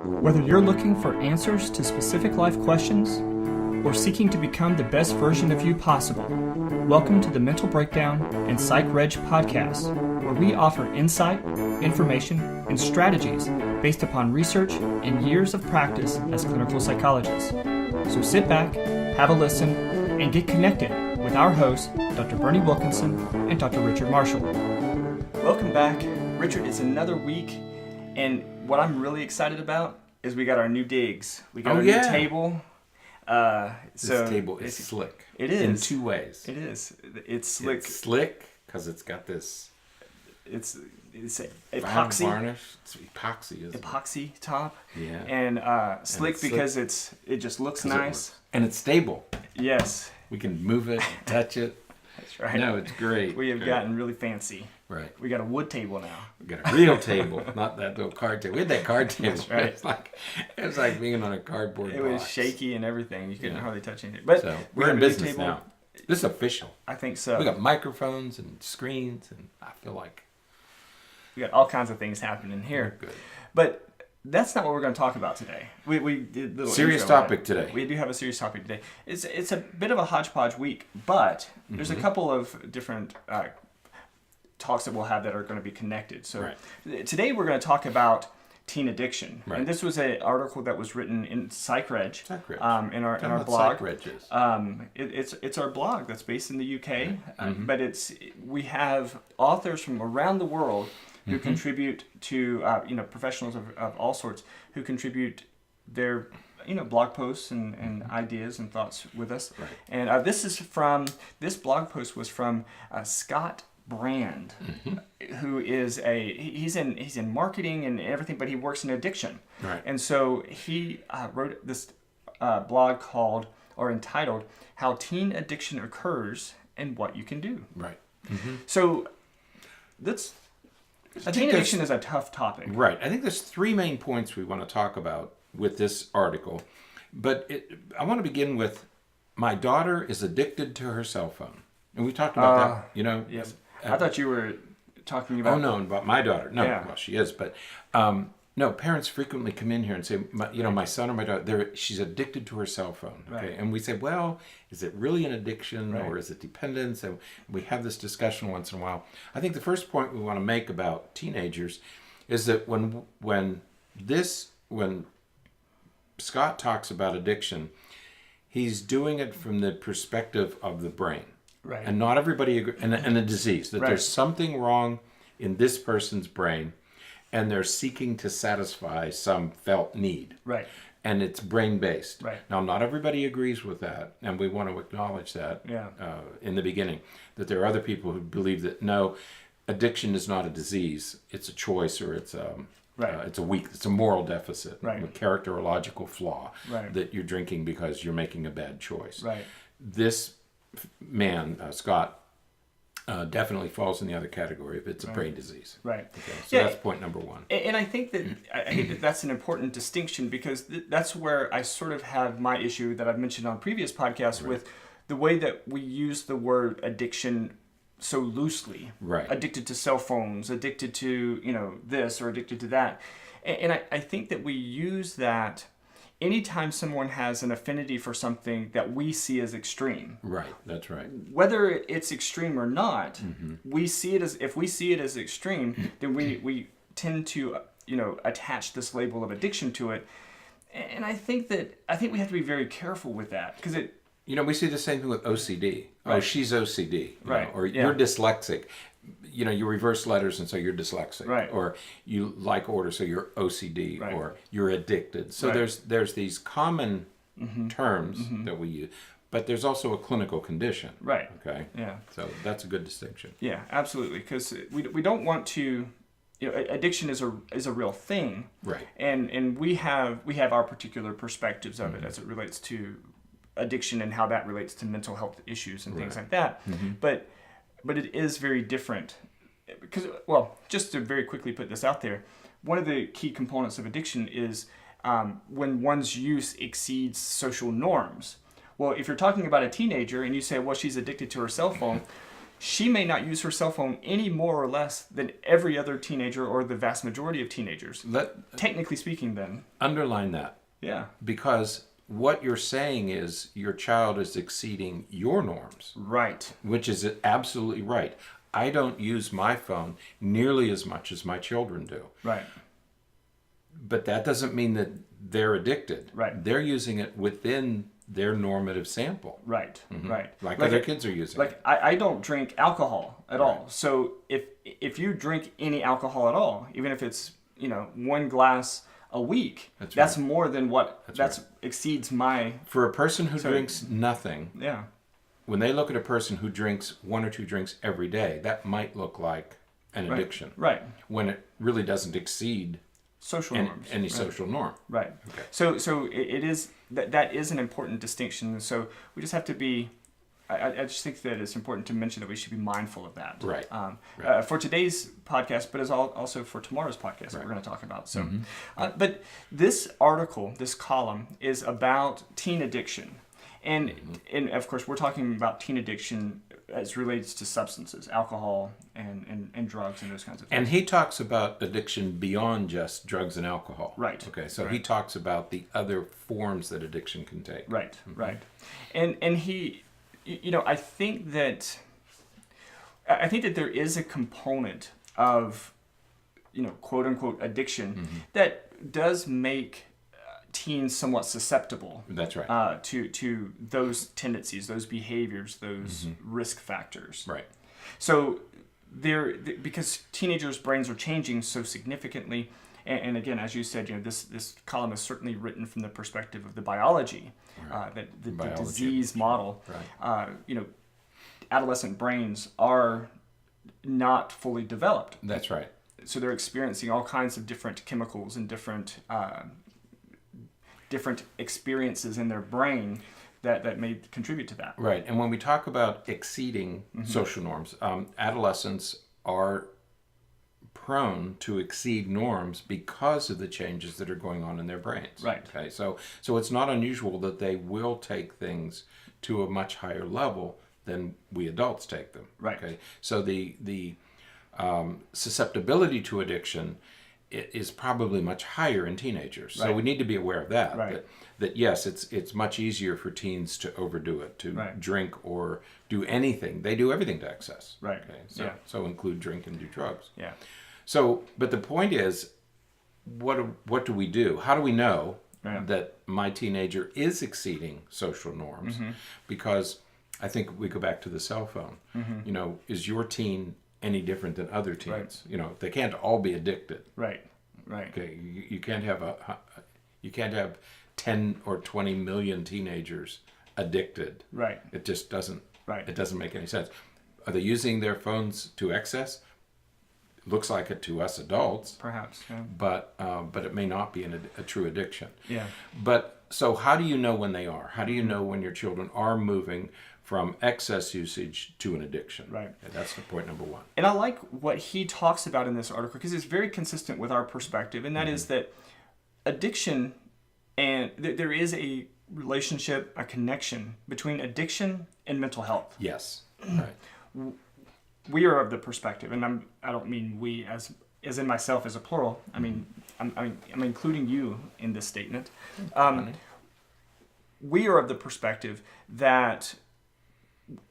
Whether you're looking for answers to specific life questions or seeking to become the best version of you possible, welcome to the Mental Breakdown and Psychreg podcast, where we offer insight, information, and strategies based upon research and years of practice as clinical psychologists. So sit back, have a listen, and get connected with our hosts, Dr. Berney Wilkinson and Dr. Richard Marshall. Welcome back. Richard, it's another week, and what I'm really excited about is we got our new digs. We got new table. This table is slick. It is. In two ways. It is. It's slick. It's slick because it's got this... It's epoxy. Varnish. It's epoxy, isn't it? Epoxy top. Yeah. And slick because it just looks nice. And it's stable. Yes. We can move it, touch it. That's right. No, it's great. We have gotten really fancy. Right. We got a wood table now. We got a real table, not that little card table. We had that card table. That's right. It was like being on a cardboard box. It was shaky and everything. You couldn't hardly touch anything. But so we're in business now. This is official. I think so. We got microphones and screens, and I feel like we got all kinds of things happening here. Good. But that's not what we're going to talk about today. We did a little serious topic today. We do have a serious topic today. It's a bit of a hodgepodge week, but there's a couple of different talks that we'll have that are going to be connected. So today we're going to talk about teen addiction. Right. And this was an article that was written in Psychreg, in our blog. It's our blog that's based in the UK, but we have authors from around the world who contribute to professionals of all sorts who contribute their blog posts and ideas and thoughts with us. Right. And this blog post was from Scott Brand, who is he's in marketing and everything, but he works in addiction. Right. And so he wrote this blog entitled "How Teen Addiction Occurs and What You Can Do." Right. So teen addiction is a tough topic. Right. I think there's three main points we want to talk about with this article, but I want to begin with my daughter is addicted to her cell phone, and we talked about that. Yes. I thought you were talking about... Oh, no, about my daughter. No, well, she is, but... no, parents frequently come in here and say, my son or my daughter, she's addicted to her cell phone. Okay, right. And we say, well, is it really an addiction or is it dependence? And we have this discussion once in a while. I think the first point we want to make about teenagers is that when Scott talks about addiction, he's doing it from the perspective of the brain. Right. And not everybody agree, and the disease, that there's something wrong in this person's brain and they're seeking to satisfy some felt need. Right. And it's brain-based. Right. Now, not everybody agrees with that, and we want to acknowledge that in the beginning, that there are other people who believe that, no, addiction is not a disease, it's a choice or it's a moral deficit, a characterological flaw that you're drinking because you're making a bad choice. Right. This man, Scott, definitely falls in the other category if it's a brain disease. Right. Okay, so that's point number one. And I think that that's an important distinction because that's where I sort of have my issue that I've mentioned on previous podcasts with the way that we use the word addiction so loosely. Right. Addicted to cell phones, addicted to, this or addicted to that. And I think that we use that anytime someone has an affinity for something that we see as extreme. Right, that's right. Whether it's extreme or not, if we see it as extreme, then we tend to, attach this label of addiction to it. And I think we have to be very careful with that because it... we see the same thing with OCD. Right. Oh, she's OCD. Right. Or you're dyslexic. You reverse letters and so you're dyslexic. Right. Or you like order so you're OCD. Right. Or you're addicted. So there's these common terms that we use, but there's also a clinical condition. Right. Okay. Yeah. So that's a good distinction. Yeah, absolutely. Because we don't want to, addiction is a real thing. Right. And we have our particular perspectives of it as it relates to addiction and how that relates to mental health issues and things like that. But it is very different because, just to very quickly put this out there, one of the key components of addiction is when one's use exceeds social norms. Well, if you're talking about a teenager and you say, well, she's addicted to her cell phone, she may not use her cell phone any more or less than every other teenager or the vast majority of teenagers. Technically speaking, then. Underline that. Yeah. Because what you're saying is your child is exceeding your norms. Right. Which is absolutely right. I don't use my phone nearly as much as my children do. Right. But that doesn't mean that they're addicted. Right. They're using it within their normative sample. Right. Right. Like other kids are using it. I don't drink alcohol at all. So if you drink any alcohol at all, even if it's, 1 glass a week, that's more than what exceeds my... For a person who drinks nothing, yeah, when they look at a person who drinks 1 or 2 drinks every day, that might look like an addiction. Right. When it really doesn't exceed social norms. Any social norm. Right. Okay. So it is that is an important distinction. So we just have to be... I just think that it's important to mention that we should be mindful of that. Right. For today's podcast, but as also for tomorrow's podcast that we're going to talk about. So, but this article, this column, is about teen addiction, and of course we're talking about teen addiction as relates to substances, alcohol and drugs and those kinds of things. And he talks about addiction beyond just drugs and alcohol. Right. Okay. So he talks about the other forms that addiction can take. Right. Right. And he. I think that there is a component of, quote unquote addiction that does make teens somewhat susceptible. That's right. To those tendencies, those behaviors, those risk factors. Right. So because teenagers' brains are changing so significantly. And again, as you said, this column is certainly written from the perspective of the biology, the disease model. Right. Adolescent brains are not fully developed. That's right. So they're experiencing all kinds of different chemicals and different experiences in their brain that may contribute to that. Right. And when we talk about exceeding social norms, adolescents are prone to exceed norms because of the changes that are going on in their brains. Right. Okay. So it's not unusual that they will take things to a much higher level than we adults take them. Right. Okay. So the susceptibility to addiction is probably much higher in teenagers. Right. So we need to be aware of that. Right. That yes, it's much easier for teens to overdo it, to drink or do anything. They do everything to excess. Right. Okay. So include drink and do drugs. Yeah. So, but the point is, what do we do? How do we know that my teenager is exceeding social norms? Because I think we go back to the cell phone. Is your teen any different than other teens? Right. They can't all be addicted. Right. Right. Okay. You can't have 10 or 20 million teenagers addicted. Right. It just doesn't. Right. It doesn't make any sense. Are they using their phones to excess? Looks like it to us adults. Perhaps. Yeah. But it may not be a true addiction. Yeah. But so how do you know when they are? How do you know when your children are moving from excess usage to an addiction? Right. Okay, that's the point number one. And I like what he talks about in this article because it's very consistent with our perspective, and that is that addiction and there is a relationship, a connection between addiction and mental health. Yes. Right. We are of the perspective, and I don't mean we as in myself as a plural. I mean I'm including you in this statement. We are of the perspective that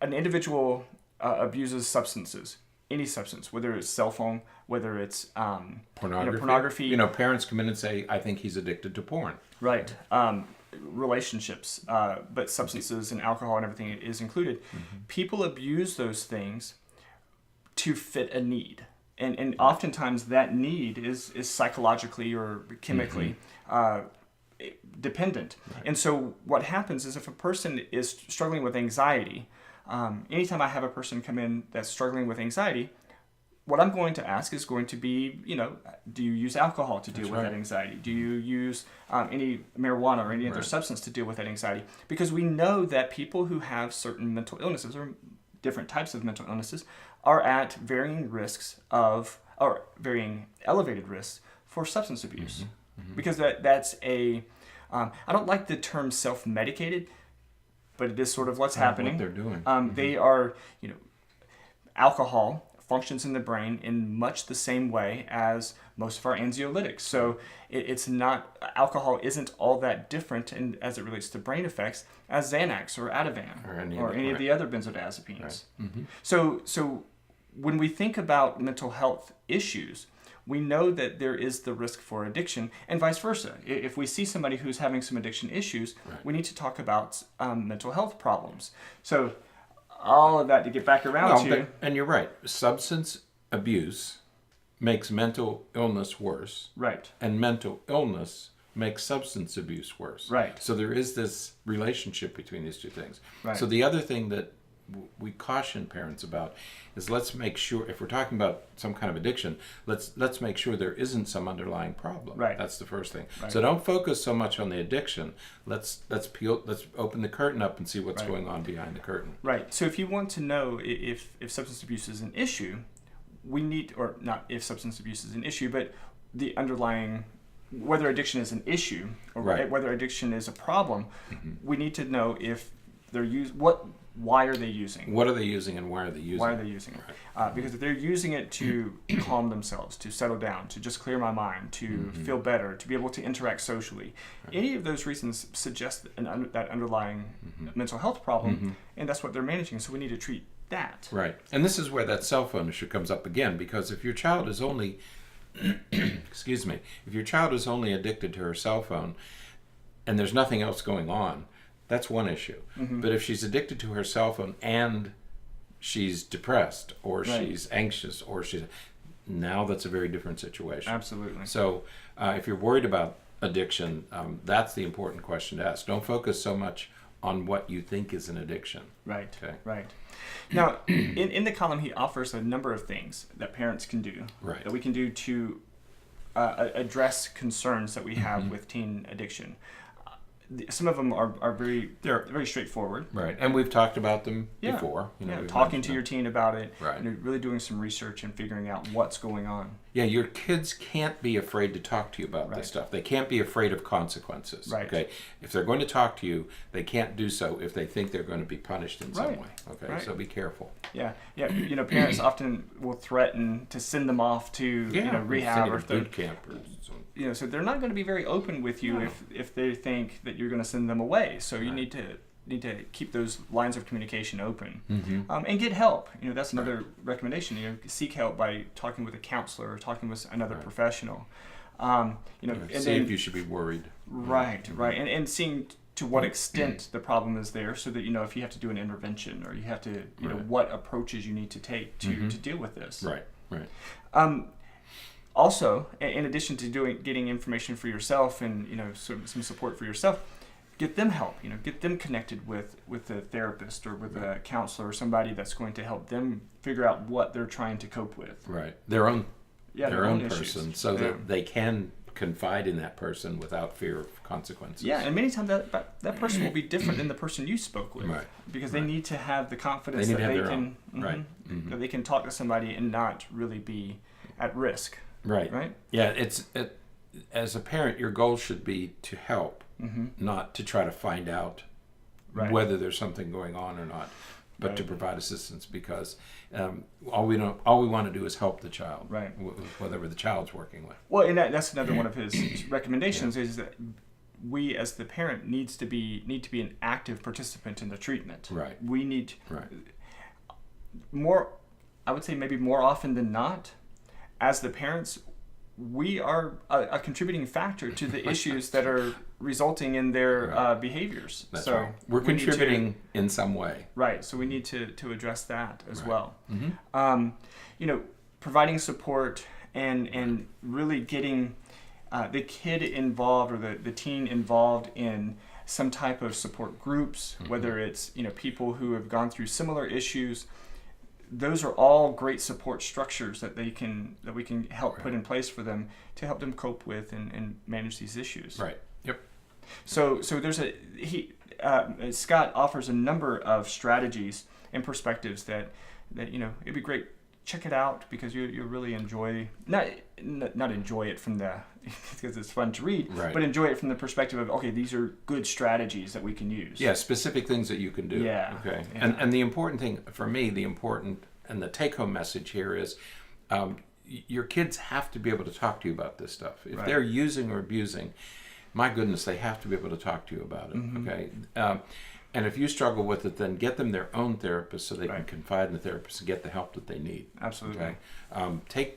an individual abuses substances, any substance, whether it's cell phone, whether it's pornography. Parents come in and say, "I think he's addicted to porn." Right. Relationships, but substances and alcohol and everything is included. People abuse those things to fit a need. And oftentimes that need is psychologically or chemically dependent. Right. And so what happens is if a person is struggling with anxiety, anytime I have a person come in that's struggling with anxiety, what I'm going to ask is going to be, do you use alcohol to deal with that anxiety? Do you use any marijuana or any other substance to deal with that anxiety? Because we know that people who have certain mental illnesses or different types of mental illnesses are at varying risks or varying elevated risks for substance abuse. Because that's I don't like the term self-medicated, but it is sort of what's happening. What they're doing. They are, alcohol functions in the brain in much the same way as most of our anxiolytics. So it's not, alcohol isn't all that different as it relates to brain effects as Xanax or Ativan or any of the other benzodiazepines. Right. Mm-hmm. So when we think about mental health issues, we know that there is the risk for addiction and vice versa. If we see somebody who's having some addiction issues, we need to talk about mental health problems. So all of that to get back around to. And you're right. Substance abuse makes mental illness worse. Right. And mental illness makes substance abuse worse. Right. So there is this relationship between these two things. Right. So the other thing that we caution parents about is let's make sure, if we're talking about some kind of addiction, let's make sure there isn't some underlying problem. Right. That's the first thing. Right. So don't focus so much on the addiction. Let's open the curtain up and see what's going on behind the curtain. Right. So if you want to know if substance abuse is an issue, we need, or not if substance abuse is an issue, but the underlying, whether addiction is an issue or whether addiction is a problem, we need to know if they're why are they using? What are they using and why are they using it? Why are they using it? Because if they're using it to calm themselves, to settle down, to just clear my mind, to feel better, to be able to interact socially, any of those reasons suggest that underlying mental health problem, and that's what they're managing. So we need to treat that. Right. And this is where that cell phone issue comes up again, because if your child is only, excuse me, if your child is only addicted to her cell phone and there's nothing else going on, that's one issue. But if she's addicted to her cell phone and she's depressed or she's anxious or now that's a very different situation. Absolutely. So if you're worried about addiction, that's the important question to ask. Don't focus so much on what you think is an addiction. Right. Okay. Right. Now, in the column, he offers a number of things that parents can do. Right. That we can do to address concerns that we have with teen addiction. Some of them are very straightforward. Right, and we've talked about them before. Talking to your teen about it, right. Really doing some research and figuring out what's going on. Yeah, your kids can't be afraid to talk to you about this stuff. They can't be afraid of consequences. Right. Okay, if they're going to talk to you, they can't do so if they think they're going to be punished in some way. Okay, so be careful. Yeah. Parents often will threaten to send them off to rehab or boot camp or something. So they're not going to be very open with you if they think that you're going to send them away. So you need to keep those lines of communication open and get help. That's another recommendation. Seek help by talking with a counselor or talking with another professional. And see if you should be worried. Right. And seeing to what extent the problem is there, so that if you have to do an intervention or you have to what approaches you need to take to deal with this. Right. Also, in addition to getting information for yourself and some support for yourself, get them help. Get them connected with a therapist or with a counselor or somebody that's going to help them figure out what they're trying to cope with. Right. Their own issues. person, so that they can confide in that person without fear of consequences. Yeah, and many times that person will be different than the person you spoke with, because they need to have the confidence that they can talk to somebody and not really be at risk. Right. Yeah, as a parent, your goal should be to help, not to try to find out whether there's something going on or not, but to provide assistance, because all we want to do is help the child, whatever the child's working with. Well, and that's another one of his recommendations is that we, as the parent, need to be an active participant in the treatment. Right. We need more. I would say maybe more often than not, as the parents, we are a contributing factor to the issues that are resulting in their behaviors. That's right. We're contributing in some way. Right. So we need to address that as well. Providing support and really getting the kid involved or the teen involved in some type of support groups, whether it's people who have gone through similar issues. Those are all great support structures that we can help put in place for them to help them cope with and manage these issues. Right. Yep. So there's Scott offers a number of strategies and perspectives that it'd be great. Check it out, because you'll really enjoy not enjoy it from the because it's fun to read, but enjoy it from the perspective of these are good strategies that we can use. Yeah, specific things that you can do. Yeah. Okay. Yeah. And the important thing for me, and the take-home message here is, your kids have to be able to talk to you about this stuff. If they're using or abusing, my goodness, they have to be able to talk to you about it. Okay. And if you struggle with it, then get them their own therapist so they can confide in the therapist and get the help that they need. Absolutely. Okay.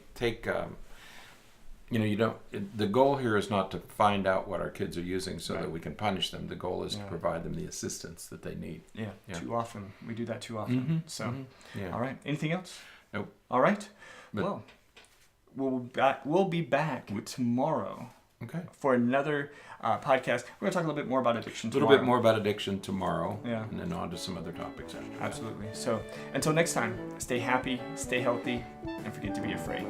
You don't. The goal here is not to find out what our kids are using so that we can punish them. The goal is to provide them the assistance that they need. Yeah. Too often we do that too often. So, all right. Anything else? Nope. All right. Well, we'll be back tomorrow. Okay. For another podcast. We're going to talk a little bit more about addiction tomorrow. A little bit more about addiction tomorrow. Yeah. And then on to some other topics after. Absolutely. So until next time, stay happy, stay healthy, and forget to be afraid.